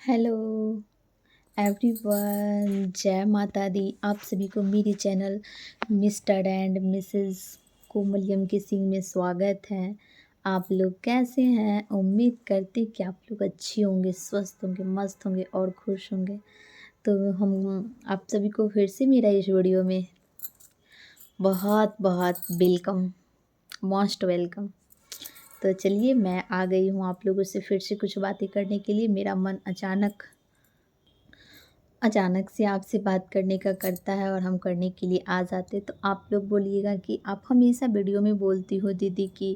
Hello everyone, जय माता दी। आप सभी को मेरे चैनल मिस्टर एंड मिसेस कोमलियम के सिंह में स्वागत है। आप लोग कैसे हैं? उम्मीद करती कि आप लोग अच्छे होंगे, स्वस्थ होंगे, मस्त होंगे और खुश होंगे। तो हम आप सभी को फिर से मेरा इस वीडियो में बहुत बहुत वेलकम, मोस्ट वेलकम। तो चलिए, मैं आ गई हूँ आप लोगों से फिर से कुछ बातें करने के लिए। मेरा मन अचानक से आपसे बात करने का करता है और हम करने के लिए आ जाते। तो आप लोग बोलिएगा कि आप हमेशा वीडियो में बोलती हो दीदी कि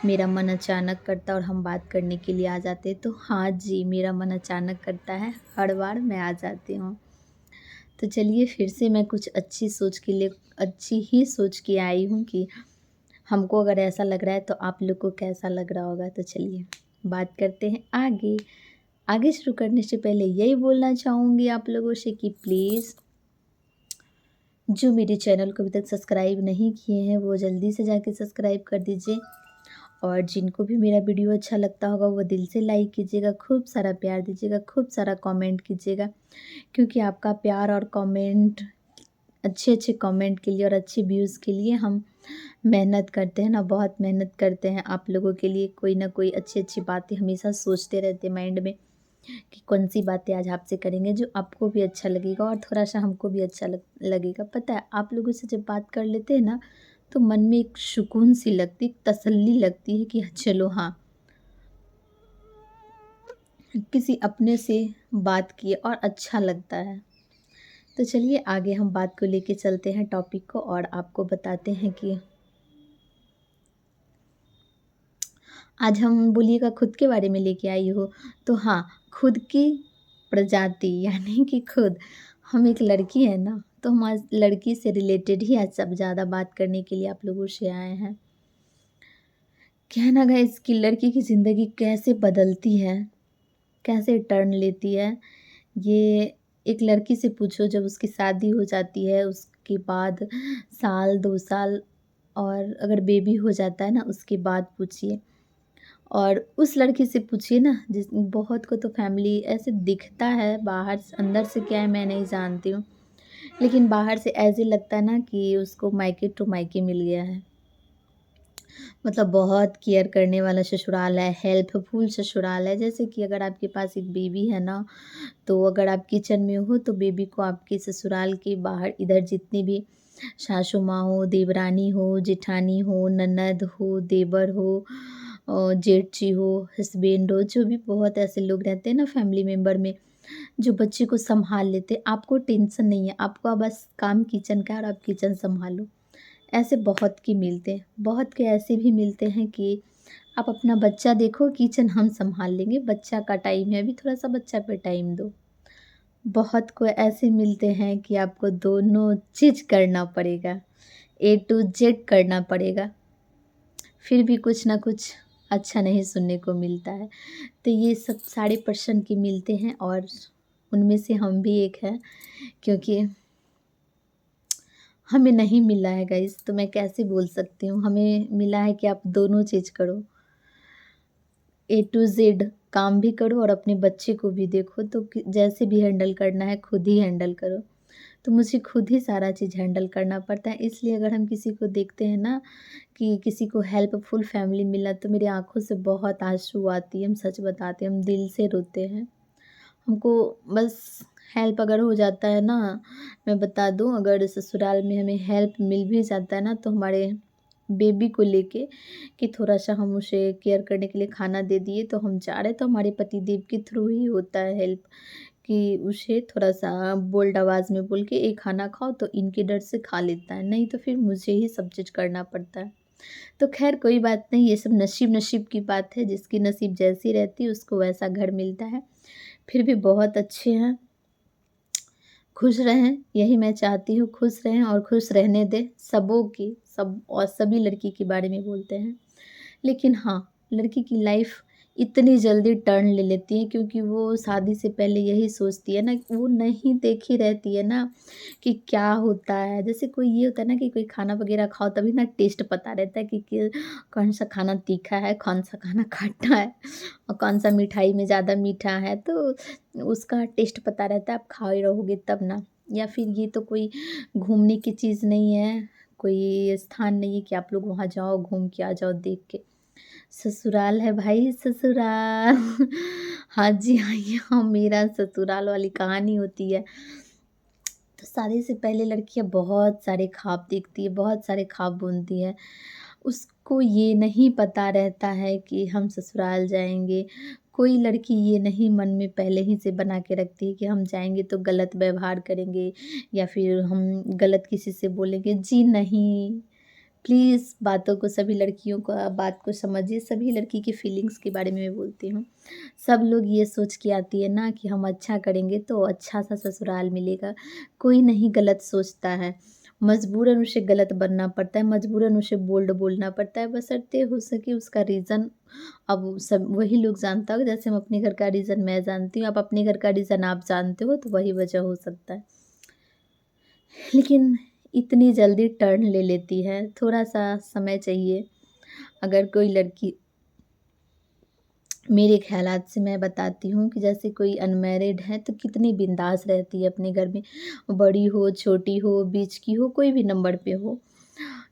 मेरा मन अचानक करता और हम बात करने के लिए आ जाते। तो हाँ जी, मेरा मन अचानक करता है, हर बार मैं आ जाती हूँ। तो चलिए, फिर से मैं कुछ अच्छी ही सोच के आई हूँ कि हमको अगर ऐसा लग रहा है तो आप लोग को कैसा लग रहा होगा। तो चलिए बात करते हैं आगे। आगे शुरू करने से पहले यही बोलना चाहूँगी आप लोगों से कि प्लीज़ जो मेरे चैनल को अभी तक सब्सक्राइब नहीं किए हैं वो जल्दी से जाके सब्सक्राइब कर दीजिए। और जिनको भी मेरा वीडियो अच्छा लगता होगा वो दिल से लाइक कीजिएगा, खूब सारा प्यार दीजिएगा, खूब सारा कमेंट कीजिएगा। क्योंकि आपका प्यार और कमेंट, अच्छे अच्छे कमेंट के लिए और अच्छे व्यूज़ के लिए हम मेहनत करते हैं ना, बहुत मेहनत करते हैं आप लोगों के लिए। कोई ना कोई अच्छी अच्छी बातें हमेशा सोचते रहते हैं माइंड में कि कौन सी बातें आज आपसे करेंगे जो आपको भी अच्छा लगेगा और थोड़ा-सा हमको भी अच्छा लगेगा। पता है, आप लोगों से जब बात कर लेते हैं ना, तो मन में एक सुकून सी लगती, एक तसल्ली लगती है कि चलो हाँ, किसी अपने से बात किए और अच्छा लगता है। तो चलिए आगे हम बात को लेके चलते हैं टॉपिक को और आपको बताते हैं कि आज हम बोलिएगा खुद के बारे में लेके आई हो। तो हाँ, खुद की प्रजाति यानी कि खुद हम एक लड़की है ना, तो हम आज लड़की से रिलेटेड ही आज सब ज़्यादा बात करने के लिए आप लोगों से आए हैं। क्या है ना गाइस कि लड़की की ज़िंदगी कैसे बदलती है, कैसे टर्न लेती है, ये एक लड़की से पूछो। जब उसकी शादी हो जाती है उसके बाद साल 2 साल, और अगर बेबी हो जाता है ना उसके बाद पूछिए। और उस लड़की से पूछिए ना, जिस बहुत को तो फैमिली ऐसे दिखता है बाहर से, अंदर से क्या है मैं नहीं जानती हूँ, लेकिन बाहर से ऐसे लगता है ना कि उसको मायके टू मायके मिल गया है। मतलब बहुत केयर करने वाला ससुराल है, हेल्पफुल ससुराल है। जैसे कि अगर आपके पास एक बेबी है ना, तो अगर आप किचन में हो तो बेबी को आपके ससुराल के बाहर इधर जितनी भी सासू माँ हो, देवरानी हो, जेठानी हो, ननद हो, देवर हो, जेठ जी हो, हस्बैंड हो, जो भी बहुत ऐसे लोग रहते हैं ना फैमिली मेम्बर में, जो बच्चे को संभाल लेते हैं। आपको टेंशन नहीं है, आपका बस काम किचन का है और आप किचन संभालो। ऐसे बहुत के मिलते हैं, बहुत के ऐसे भी मिलते हैं कि आप अपना बच्चा देखो, किचन हम संभाल लेंगे, बच्चा का टाइम है अभी, थोड़ा-सा बच्चा पे टाइम दो। बहुत को ऐसे मिलते हैं कि आपको दोनों चीज़ करना पड़ेगा, ए टू जेड करना पड़ेगा, फिर भी कुछ ना कुछ अच्छा नहीं सुनने को मिलता है। तो ये सब सारे पर्सन के मिलते हैं और उनमें से हम भी एक हैं, क्योंकि हमें नहीं मिला है गाइस, तो मैं कैसे बोल सकती हूँ। हमें मिला है कि आप दोनों चीज़ करो, ए टू ज़ेड काम भी करो और अपने बच्चे को भी देखो। तो जैसे भी हैंडल करना है खुद ही हैंडल करो। तो मुझे खुद ही सारा चीज़ हैंडल करना पड़ता है। इसलिए अगर हम किसी को देखते हैं ना कि किसी को हेल्पफुल फैमिली मिला, तो मेरी आँखों से बहुत आँसू आती है। हम सच बताते हैं, हम दिल से रोते हैं। हमको बस हेल्प अगर हो जाता है ना, मैं बता दूँ, अगर ससुराल में हमें हेल्प मिल भी जाता है ना, तो हमारे बेबी को लेके कि थोड़ा-सा हम उसे केयर करने के लिए खाना दे दिए, तो हम जा रहे, तो हमारे पतिदेव के थ्रू ही होता है हेल्प, कि उसे थोड़ा-सा बोल्ड आवाज़ में बोल के ये खाना खाओ, तो इनके डर से खा लेता है, नहीं तो फिर मुझे ही सब चीज़ करना पड़ता है। तो ख़ैर कोई बात नहीं, ये सब नसीब-नसीब की बात है, जिसकी नसीब जैसी रहती है उसको वैसा घर मिलता है। फिर भी बहुत अच्छे हैं, खुश रहें, यही मैं चाहती हूँ, खुश रहें और खुश रहने दें सबों की, सब और सभी लड़की के बारे में बोलते हैं। लेकिन हाँ, लड़की की लाइफ़ इतनी जल्दी टर्न ले लेती हैं, क्योंकि वो शादी से पहले यही सोचती है ना, वो नहीं देखी रहती है ना कि क्या होता है। जैसे कोई ये होता है ना कि कोई खाना वगैरह खाओ तभी ना टेस्ट पता रहता है कि कौन सा खाना तीखा है, कौन सा खाना खट्टा है और कौन सा मिठाई में ज़्यादा मीठा है, तो उसका टेस्ट पता रहता है, आप खाए रहोगे तब ना। या फिर ये तो कोई घूमने की चीज़ नहीं है, कोई स्थान नहीं है कि आप लोग वहाँ जाओ, घूम के आ जाओ देख के। ससुराल है भाई ससुराल। हाँ जी, हाँ, यहाँ मेरा ससुराल वाली कहानी होती है। तो शादी से पहले लड़कियाँ बहुत सारे ख्वाब देखती है, बहुत सारे ख्वाब बुनती है। उसको ये नहीं पता रहता है कि हम ससुराल जाएँगे। कोई लड़की ये नहीं मन में पहले ही से बना के रखती है कि हम जाएँगे तो गलत व्यवहार करेंगे या फिर हम गलत किसी से बोलेंगे। जी नहीं। प्लीज़ बातों को, सभी लड़कियों का बात को समझिए, सभी लड़की की फीलिंग्स के बारे में मैं बोलती हूँ। सब लोग ये सोच के आती है ना कि हम अच्छा करेंगे तो अच्छा-सा ससुराल मिलेगा। कोई नहीं गलत सोचता है, मजबूरन उसे गलत बनना पड़ता है, मजबूरन उसे बोल्ड बोलना पड़ता है, बशर्ते हो सके उसका रीज़न अब सब वही लोग जानता होगा। जैसे हम अपने घर का रीज़न मैं जानती हूँ, आप अपने घर का रीज़न आप जानते हो, तो वही वजह हो सकता है। लेकिन इतनी जल्दी टर्न ले लेती है, थोड़ा-सा समय चाहिए। अगर कोई लड़की, मेरे ख़्यालात से मैं बताती हूँ कि जैसे कोई अनमैरिड है तो कितनी बिंदास रहती है अपने घर में, बड़ी हो, छोटी हो, बीच की हो, कोई भी नंबर पे हो।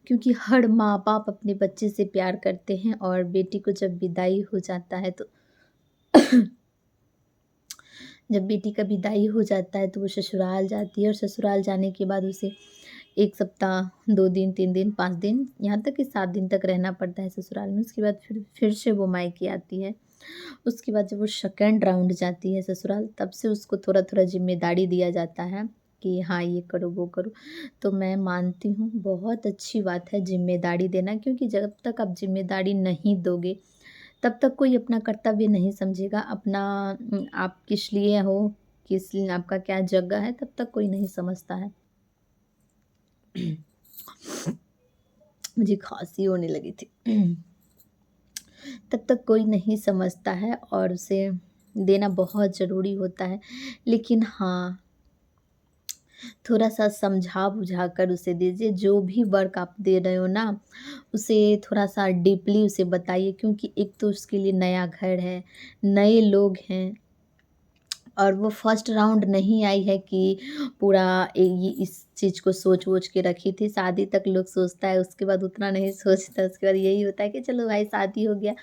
क्योंकि हर माँ-बाप अपने बच्चे से प्यार करते हैं और बेटी को जब विदाई हो जाता है तो जब बेटी का विदाई हो जाता है तो वो ससुराल जाती है और ससुराल जाने के बाद उसे 1 सप्ताह, 2 दिन, 3 दिन, 5 दिन, यहाँ तक कि 7 दिन तक रहना पड़ता है ससुराल में। उसके बाद फिर से वो मायके आती है। उसके बाद जब वो सेकंड राउंड जाती है ससुराल, तब से उसको थोड़ा-थोड़ा ज़िम्मेदारी दिया जाता है कि हाँ, ये करो, वो करो। तो मैं मानती हूँ बहुत अच्छी बात है ज़िम्मेदारी देना, क्योंकि जब तक आप ज़िम्मेदारी नहीं दोगे, तब तक कोई अपना कर्तव्य नहीं समझेगा। अपना आप किस लिए हो, किस लिए आपका क्या जगह है, तब तक कोई नहीं समझता है। मुझे खाँसी होने लगी थी। तब तक कोई नहीं समझता है और उसे देना बहुत ज़रूरी होता है। लेकिन हाँ, थोड़ा-सा समझा-बुझा कर उसे दीजिए, जो भी वर्क आप दे रहे हो ना, उसे थोड़ा-सा डीपली उसे बताइए, क्योंकि एक तो उसके लिए नया घर है, नए लोग हैं और वो फर्स्ट राउंड नहीं आई है कि पूरा ये इस चीज़ को सोच-वोच के रखी थी। शादी तक लोग सोचता है, उसके बाद उतना नहीं सोचता, उसके बाद यही होता है कि चलो भाई शादी हो गया,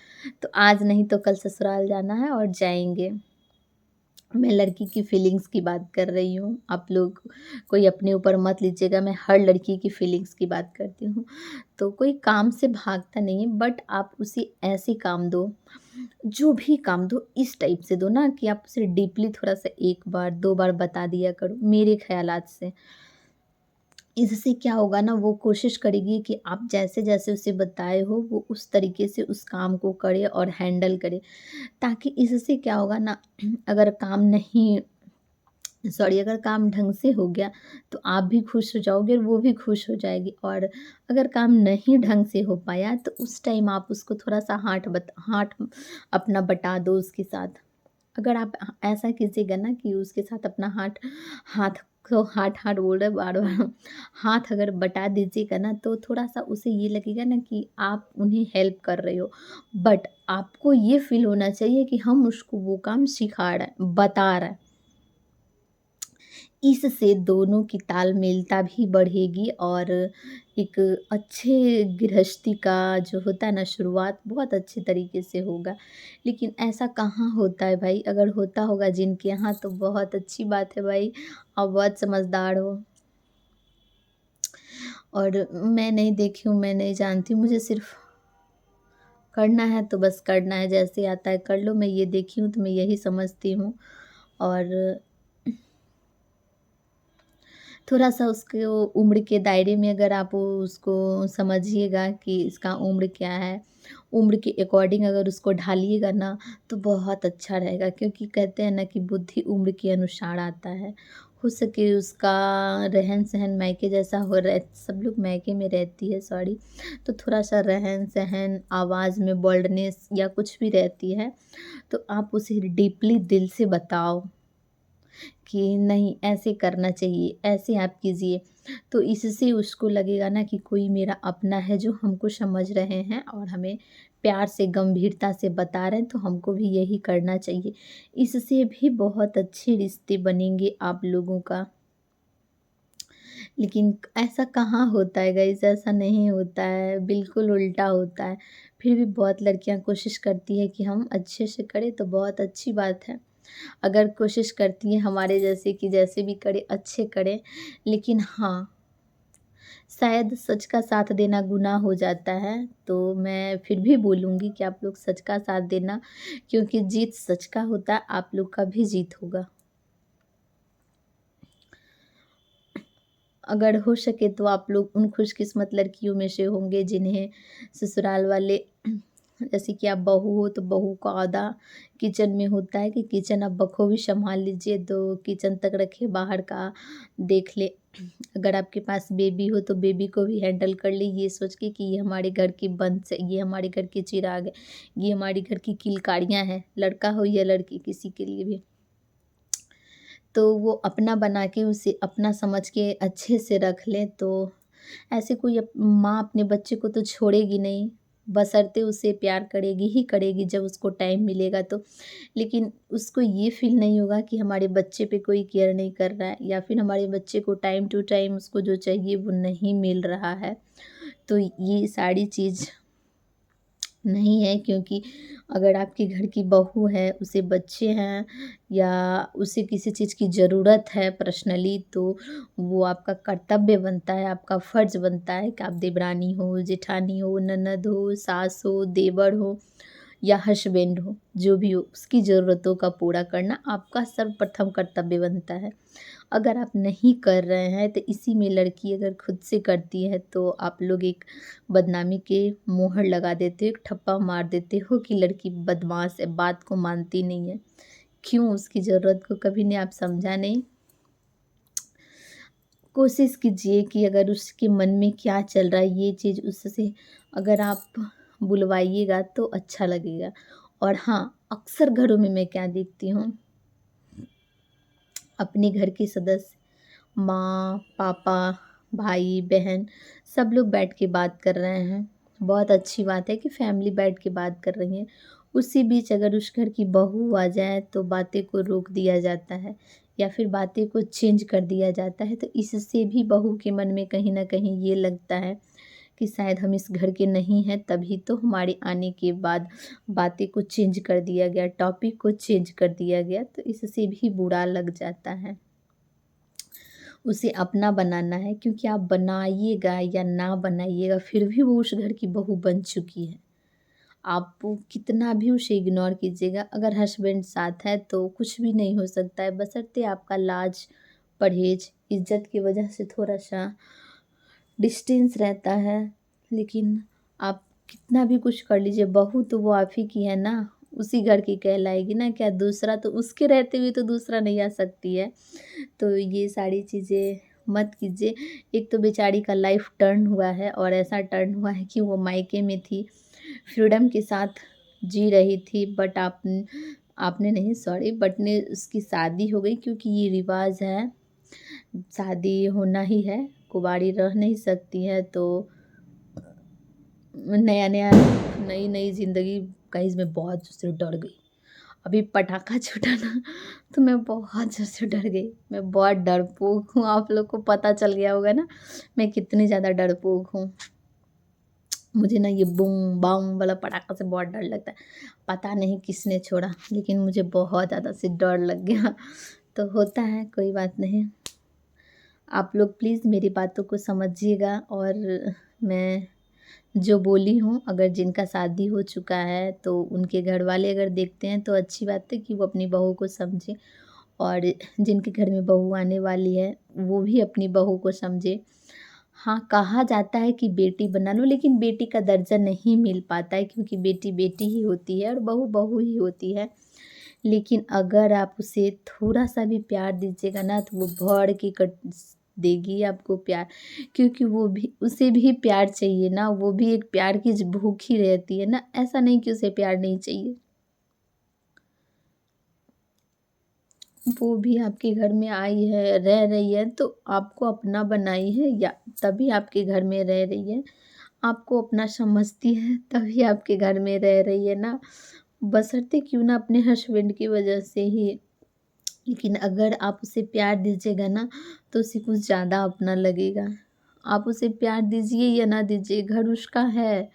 तो आज नहीं तो कल ससुराल जाना है और जाएँगे। मैं लड़की की फीलिंग्स की बात कर रही हूँ, आप लोग कोई अपने ऊपर मत लीजिएगा, मैं हर लड़की की फीलिंग्स की बात करती हूँ। तो कोई काम से भागता नहीं है, बट आप उसे ऐसे काम दो, जो भी काम दो इस टाइप से दो ना कि आप उसे डीपली थोड़ा-सा 1 बार, 2 बार बता दिया करो, मेरे ख़यालात से। इससे क्या होगा ना, वो कोशिश करेगी कि आप जैसे-जैसे उसे बताए हो, वो उस तरीके से उस काम को करे और हैंडल करे। ताकि इससे क्या होगा ना, अगर काम नहीं अगर काम ढंग से हो गया तो आप भी खुश हो जाओगे और वो भी खुश हो जाएगी। और अगर काम नहीं ढंग से हो पाया तो उस टाइम आप उसको थोड़ा-सा हाथ अपना बटा दो उसके साथ। अगर आप ऐसा कीजिएगा ना कि उसके साथ अपना हाथ हाथ बोल रहे बार-बार हाथ अगर बटा दीजिएगा ना, तो थोड़ा-सा उसे ये लगेगा ना कि आप उन्हें हेल्प कर रहे हो। बट आपको ये फ़ील होना चाहिए कि हम उसको वो काम सिखा रहे हैं, बता रहे हैं। इससे दोनों की तालमेलता भी बढ़ेगी और एक अच्छे गृहस्थी का जो होता है ना, शुरुआत बहुत अच्छे तरीके से होगा। लेकिन ऐसा कहाँ होता है भाई? अगर होता होगा जिनके यहाँ तो बहुत अच्छी बात है भाई, आप बहुत समझदार हो। और मैं नहीं देखी हूँ, मैं नहीं जानती हूँ, मुझे सिर्फ़ करना है तो बस करना है, जैसे आता है कर लो। मैं ये देखी हूँ तो मैं यही समझती हूँ। और थोड़ा-सा उसके वो उम्र के दायरे में अगर आप उसको समझिएगा कि इसका उम्र क्या है, उम्र के अकॉर्डिंग अगर उसको ढालिएगा ना, तो बहुत अच्छा रहेगा। क्योंकि कहते हैं ना कि बुद्धि उम्र के अनुसार आता है। हो सके उसका रहन-सहन मायके जैसा हो रहा है, सब लोग मायके में रहती है सॉरी, तो थोड़ा-सा रहन-सहन, आवाज़ में बोल्डनेस या कुछ भी रहती है, तो आप उसे डीपली दिल से बताओ कि नहीं ऐसे करना चाहिए, ऐसे आप कीजिए। तो इससे उसको लगेगा ना कि कोई मेरा अपना है जो हमको समझ रहे हैं और हमें प्यार से, गंभीरता से बता रहे हैं, तो हमको भी यही करना चाहिए। इससे भी बहुत अच्छे रिश्ते बनेंगे आप लोगों का। लेकिन ऐसा कहाँ होता है गाइस, ऐसा नहीं होता है, बिल्कुल उल्टा होता है। फिर भी बहुत लड़कियाँ कोशिश करती हैं कि हम अच्छे से करें तो बहुत अच्छी बात है। अगर कोशिश करती हैं हमारे जैसे कि जैसे भी करें अच्छे करें, लेकिन हाँ, शायद सच का साथ देना गुनाह हो जाता है, तो मैं फिर भी बोलूँगी कि आप लोग सच का साथ देना, क्योंकि जीत सच का होता है, आप लोग का भी जीत होगा। अगर हो सके तो आप लोग उन खुशकिस्मत लड़कियों में से होंगे जिन्हें ससुराल वाले जैसे कि आप बहू हो तो बहू का औहदा किचन में होता है कि किचन आप बखूबी संभाल लीजिए, तो किचन तक रखे, बाहर का देख ले। अगर आपके पास बेबी हो तो बेबी को भी हैंडल कर ले, ये सोच के कि ये हमारे घर की बंस है, ये हमारे घर की चिराग है, ये हमारे घर की किलकारियाँ हैं, लड़का हो या लड़की किसी के लिए भी। तो वो अपना बना के उसे अपना समझ के अच्छे से रख लें, तो ऐसे कोई माँ अपने बच्चे को तो छोड़ेगी नहीं, बशर्ते उसे प्यार करेगी ही करेगी जब उसको टाइम मिलेगा तो। लेकिन उसको ये फ़ील नहीं होगा कि हमारे बच्चे पे कोई केयर नहीं कर रहा है, या फिर हमारे बच्चे को टाइम टू टाइम उसको जो चाहिए वो नहीं मिल रहा है। तो ये सारी चीज़ नहीं है, क्योंकि अगर आपके घर की बहू है, उसे बच्चे हैं या उसे किसी चीज़ की ज़रूरत है पर्सनली, तो वो आपका कर्तव्य बनता है, आपका फ़र्ज़ बनता है कि आप देवरानी हो, जेठानी हो, ननद हो, सास हो, देवर हो या हस्बैंड हो, जो भी हो, उसकी ज़रूरतों का पूरा करना आपका सर्वप्रथम कर्तव्य बनता है। अगर आप नहीं कर रहे हैं तो इसी में लड़की अगर खुद से करती है तो आप लोग एक बदनामी के मोहर लगा देते हो, एक ठप्पा मार देते हो कि लड़की बदमाश है, बात को मानती नहीं है। क्यों? उसकी ज़रूरत को कभी ने आप समझा नहीं। कोशिश कीजिए कि अगर उसके मन में क्या चल रहा है ये चीज़ उससे अगर आप बुलवाइएगा तो अच्छा लगेगा। और हाँ, अक्सर घरों में मैं क्या देखती हूँ, अपने घर के सदस्य माँ, पापा, भाई, बहन सब लोग बैठ के बात कर रहे हैं। बहुत अच्छी बात है कि फैमिली बैठ के बात कर रही है। उसी बीच अगर उस घर की बहू आ जाए तो बातें को रोक दिया जाता है या फिर बातें को चेंज कर दिया जाता है। तो इससे भी बहू के मन में कहीं न कहीं ये लगता है कि शायद हम इस घर के नहीं हैं, तभी तो हमारे आने के बाद बातें को चेंज कर दिया गया, टॉपिक को चेंज कर दिया गया। तो इससे भी बुरा लग जाता है। उसे अपना बनाना है, क्योंकि आप बनाइएगा या ना बनाइएगा फिर भी वो उस घर की बहू बन चुकी है। आप कितना भी उसे इग्नोर कीजिएगा, अगर हस्बैंड साथ है तो कुछ भी नहीं हो सकता है, बशर्ते आपका लाज, परहेज़, इज़्ज़त की वजह से थोड़ा-सा डिस्टेंस रहता है। लेकिन आप कितना भी कुछ कर लीजिए, बहू तो वो आप ही की है ना, उसी घर की कहलाएगी ना, क्या दूसरा तो उसके रहते हुए तो दूसरा नहीं आ सकती है। तो ये सारी चीज़ें मत कीजिए। एक तो बेचारी का लाइफ़ टर्न हुआ है और ऐसा टर्न हुआ है कि वो मायके में थी, फ्रीडम के साथ जी रही थी, बट आपने नहीं सॉरी बट ने उसकी शादी हो गई, क्योंकि ये रिवाज़ है, शादी होना ही है, कुँवारी रह नहीं सकती है। तो नया-नया नई-नई ज़िंदगी गाइस मैं बहुत ज़ोर से डर गई। अभी पटाखा छूटा ना तो मैं बहुत ज़ोर से डर गई। मैं बहुत डरपोक हूँ, आप लोग को पता चल गया होगा ना मैं कितनी ज़्यादा डरपोक हूँ। मुझे ना ये बूम बम वाला पटाखा से बहुत डर लगता है। पता नहीं किसने छोड़ा, लेकिन मुझे बहुत ज़्यादा से डर लग गया। तो होता है, कोई बात नहीं। आप लोग प्लीज़ मेरी बातों को समझिएगा, और मैं जो बोली हूँ, अगर जिनका शादी हो चुका है तो उनके घर वाले अगर देखते हैं तो अच्छी बात है कि वो अपनी बहू को समझें, और जिनके घर में बहू आने वाली है वो भी अपनी बहू को समझे। हाँ, कहा जाता है कि बेटी बना लो, लेकिन बेटी का दर्जा नहीं मिल पाता है, क्योंकि बेटी बेटी ही होती है और बहू बहू ही होती है। लेकिन अगर आप उसे थोड़ा-सा भी प्यार दीजिएगा ना तो वो भर के कट देगी आपको प्यार, क्योंकि वो भी उसे भी प्यार चाहिए ना, वो भी एक प्यार की भूखी रहती है ना, ऐसा नहीं कि उसे प्यार नहीं चाहिए। वो भी आपके घर में आई है, रह रही है तो आपको अपना बनाई है या तभी आपके घर में रह रही है। आपको अपना समझती है तभी आपके घर में रह रही है ना, बशर्ते क्यों ना अपने हस्बैंड की वजह से ही। लेकिन अगर आप उसे प्यार दीजिएगा ना तो उसे कुछ ज़्यादा अपना लगेगा। आप उसे प्यार दीजिए या ना दीजिए, घर उसका है,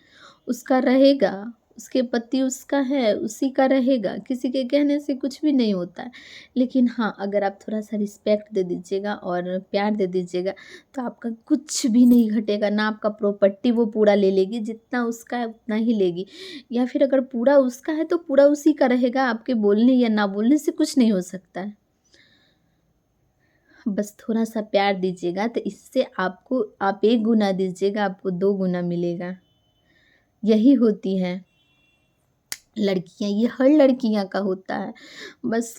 उसका रहेगा, उसके पति उसका है, उसी का रहेगा, किसी के कहने से कुछ भी नहीं होता है। लेकिन हाँ, अगर आप थोड़ा-सा रिस्पेक्ट दे दीजिएगा और प्यार दे दीजिएगा तो आपका कुछ भी नहीं घटेगा, ना आपका प्रॉपर्टी वो पूरा ले लेगी, जितना उसका है उतना ही लेगी। या फिर अगर पूरा उसका है तो पूरा उसी का रहेगा, आपके बोलने या ना बोलने से कुछ नहीं हो सकता है। बस थोड़ा-सा प्यार दीजिएगा तो इससे आपको आप 1 गुना दीजिएगा, आपको 2 गुना मिलेगा। यही होती हैं लड़कियाँ, ये हर लड़कियाँ का होता है। बस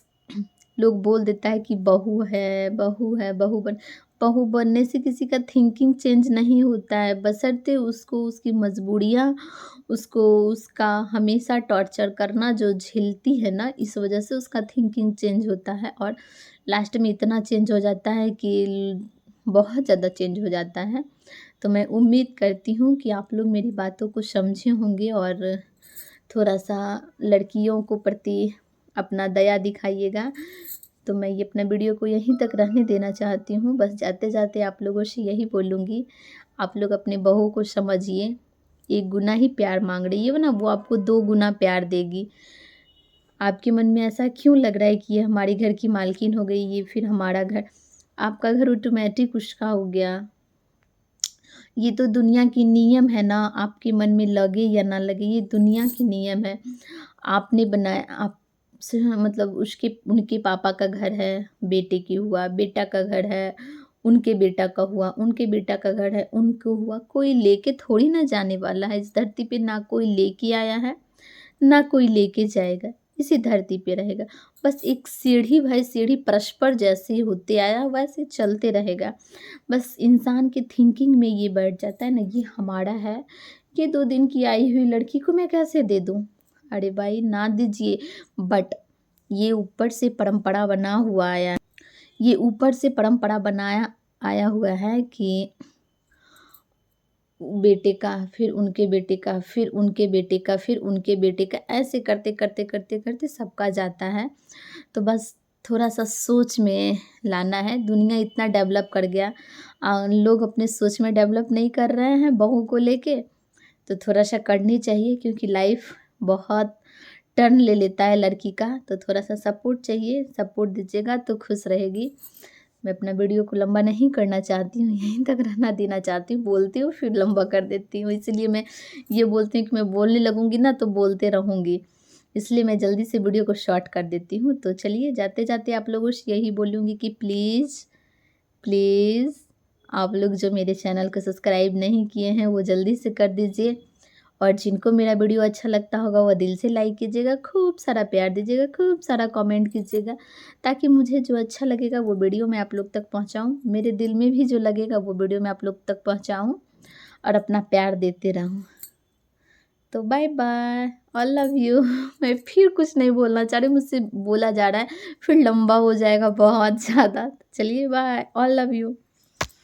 लोग बोल देता है कि बहू है, बहू है, बहू बनने से किसी का थिंकिंग चेंज नहीं होता है, बशर्ते उसको उसकी मजबूरियाँ, उसको उसका हमेशा टॉर्चर करना जो झेलती है ना, इस वजह से उसका थिंकिंग चेंज होता है और लास्ट में इतना चेंज हो जाता है कि बहुत ज़्यादा चेंज हो जाता है। तो मैं उम्मीद करती हूँ कि आप लोग मेरी बातों को समझे होंगे और थोड़ा-सा लड़कियों को प्रति अपना दया दिखाइएगा। तो मैं ये अपना वीडियो को यहीं तक रहने देना चाहती हूँ। बस जाते-जाते आप लोगों से यही बोलूँगी, आप लोग अपने बहू को समझिए, 1 गुना ही प्यार माँग रही है ना, वो आपको 2 गुना प्यार देगी। आपके मन में ऐसा क्यों लग रहा है कि ये हमारे घर की मालकिन हो गई, ये फिर हमारा घर, आपका घर ऑटोमेटिक उसका हो गया। ये तो दुनिया की नियम है ना, आपके मन में लगे या ना लगे, ये दुनिया की नियम है। आपने बनाया, आप से मतलब उसके उनके पापा का घर है, बेटे की हुआ, बेटा का घर है, उनके बेटा का हुआ, उनके बेटा का घर है, उनको हुआ। कोई लेके थोड़ी ना जाने वाला है इस धरती पे, ना कोई लेके आया है, ना कोई लेके जाएगा, इसी धरती पे रहेगा। बस एक सीढ़ी भाई सीढ़ी परस्पर जैसे होते आया वैसे चलते रहेगा। बस इंसान की थिंकिंग में ये बैठ जाता है ना, ये हमारा है, ये 2 दिन की आई हुई लड़की को मैं कैसे दे दूँ? अरे भाई ना दीजिए, बट ये ऊपर से परंपरा बना हुआ आया, ये ऊपर से परंपरा बनाया आया हुआ है कि बेटे का, फिर उनके बेटे का, फिर उनके बेटे का, फिर उनके बेटे का, ऐसे करते सबका जाता है। तो बस थोड़ा-सा सोच में लाना है, दुनिया इतना डेवलप कर गया, लोग अपने सोच में डेवलप नहीं कर रहे हैं बहू को लेके, तो थोड़ा-सा करनी चाहिए क्योंकि लाइफ बहुत टर्न ले लेता है लड़की का, तो थोड़ा-सा सपोर्ट चाहिए, सपोर्ट दीजिएगा तो खुश रहेगी। मैं अपना वीडियो को लंबा नहीं करना चाहती हूँ, यहीं तक रहना देना चाहती हूँ, बोलती हूँ फिर लंबा कर देती हूँ, इसलिए मैं ये बोलती हूँ कि मैं बोलने लगूँगी ना तो बोलते रहूँगी, इसलिए मैं जल्दी से वीडियो को शॉर्ट कर देती हूँ। तो चलिए जाते-जाते आप लोगों से यही बोलूँगी कि प्लीज़, प्लीज़ आप लोग जो मेरे चैनल को सब्सक्राइब नहीं किए हैं वो जल्दी से कर दीजिए और जिनको मेरा वीडियो अच्छा लगता होगा वो दिल से लाइक कीजिएगा, खूब सारा प्यार दीजिएगा, खूब सारा कमेंट कीजिएगा, ताकि मुझे जो अच्छा लगेगा वो वीडियो मैं आप लोग तक पहुँचाऊँ। मेरे दिल में भी जो लगेगा वो वीडियो मैं आप लोग तक पहुँचाऊँ और अपना प्यार देते रहूँ। तो bye bye, I love you. मैं फिर कुछ नहीं बोलना चाह रही, मुझसे बोला जा रहा है, फिर लंबा हो जाएगा बहुत ज़्यादा। चलिए बाय, आई लव यू।